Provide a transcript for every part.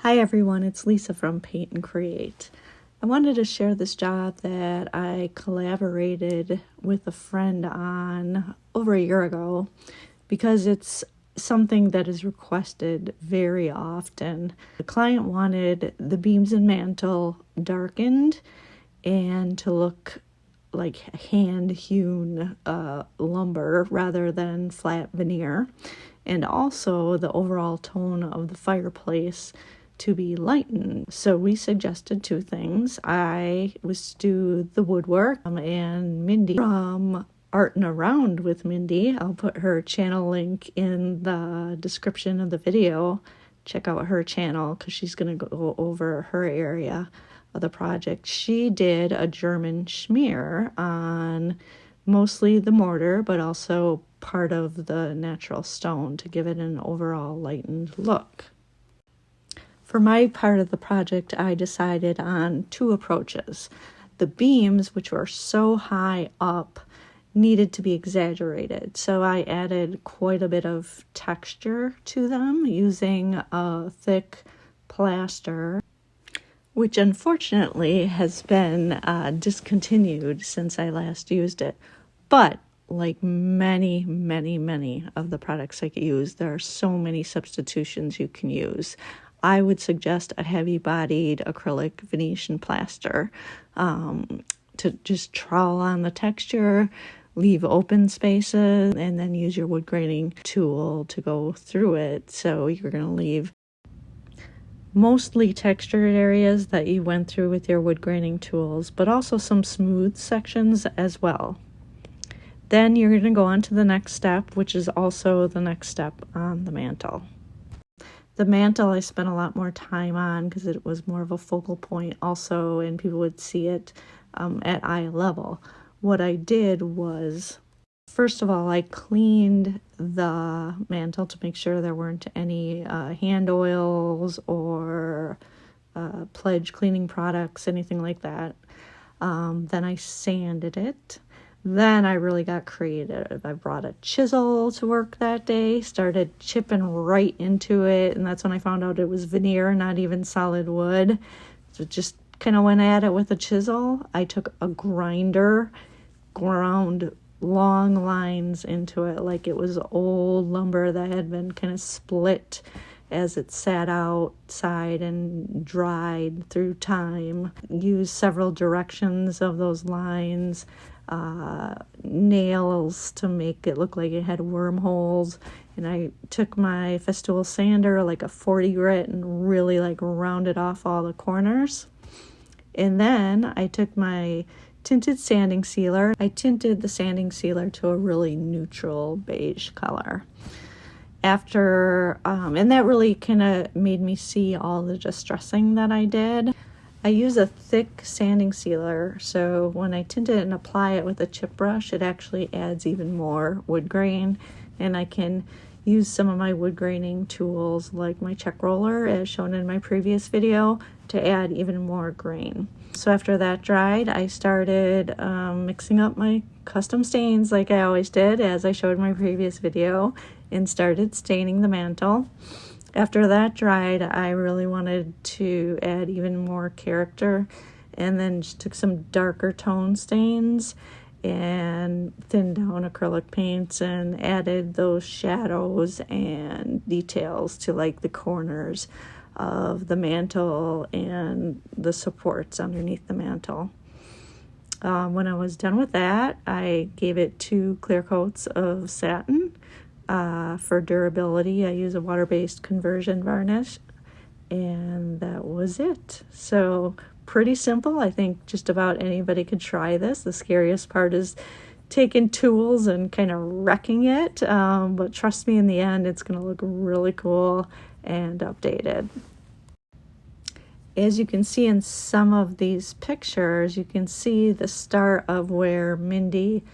Hi everyone, it's Lisa from Paint and Create. I wanted to share this job that I collaborated with a friend on over a year ago because it's something that is requested very often. The client wanted the beams and mantle darkened and to look like hand-hewn lumber rather than flat veneer, and also the overall tone of the fireplace to be lightened. So we suggested two things. I was to do the woodwork, and Mindy from Art and Around with Mindy, I'll put her channel link in the description of the video. Check out her channel because she's going to go over her area of the project. She did a German schmear on mostly the mortar, but also part of the natural stone to give it an overall lightened look. For my part of the project, I decided on two approaches. The beams, which were so high up, needed to be exaggerated. So I added quite a bit of texture to them using a thick plaster, which unfortunately has been discontinued since I last used it. But like many of the products I use, there are so many substitutions you can use. I would suggest a heavy-bodied acrylic Venetian plaster to just trowel on the texture, leave open spaces, and then use your wood graining tool to go through it. So you're going to leave mostly textured areas that you went through with your wood graining tools, but also some smooth sections as well. Then you're going to go on to the next step, which is also the next step on the mantle. The mantle I spent a lot more time on because it was more of a focal point also, and people would see it at eye level. What I did was, first of all, I cleaned the mantle to make sure there weren't any hand oils or Pledge cleaning products, anything like that. Then I sanded it. Then I really got creative. I brought a chisel to work that day, started chipping right into it, and that's when I found out it was veneer, not even solid wood. So just kind of went at it with a chisel. I took a grinder, ground long lines into it like it was old lumber that had been kind of split as it sat outside and dried through time. Used several directions of those lines. Nails to make it look like it had wormholes, and I took my Festool sander, like a 40 grit, and really rounded off all the corners. And then I took my tinted sanding sealer. I tinted the sanding sealer to a really neutral beige color. After, and that really kind of made me see all the distressing that I did. I use a thick sanding sealer, so when I tint it and apply it with a chip brush, it actually adds even more wood grain, and I can use some of my wood graining tools like my check roller, as shown in my previous video, to add even more grain. So after that dried, I started mixing up my custom stains like I always did, as I showed in my previous video, and started staining the mantle. After that dried, I really wanted to add even more character, and then just took some darker tone stains and thinned down acrylic paints and added those shadows and details to the corners of the mantle and the supports underneath the mantle. When I was done with that, I gave it 2 clear coats of satin. For durability, I use a water-based conversion varnish, and that was it. So pretty simple. I think just about anybody could try this. The scariest part is taking tools and kind of wrecking it, but trust me, in the end, it's going to look really cool and updated. As you can see in some of these pictures, you can see the start of where Mindy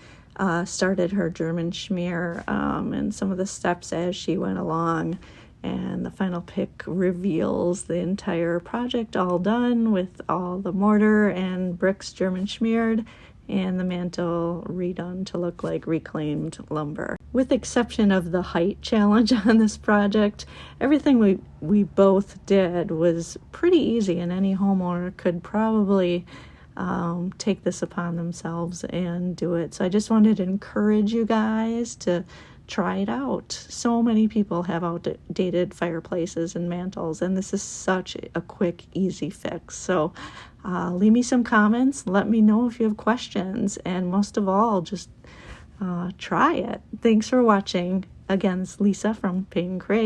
started her German schmear, and some of the steps as she went along, and the final pic reveals the entire project all done with all the mortar and bricks German schmeared, and the mantle redone to look like reclaimed lumber. With exception of the height challenge on this project, everything we both did was pretty easy, and any homeowner could probably take this upon themselves and do it. So I just wanted to encourage you guys to try it out. So many people have outdated fireplaces and mantles, and this is such a quick, easy fix. So leave me some comments. Let me know if you have questions, and most of all, just try it. Thanks for watching. Again, it's Lisa from Paint and Create.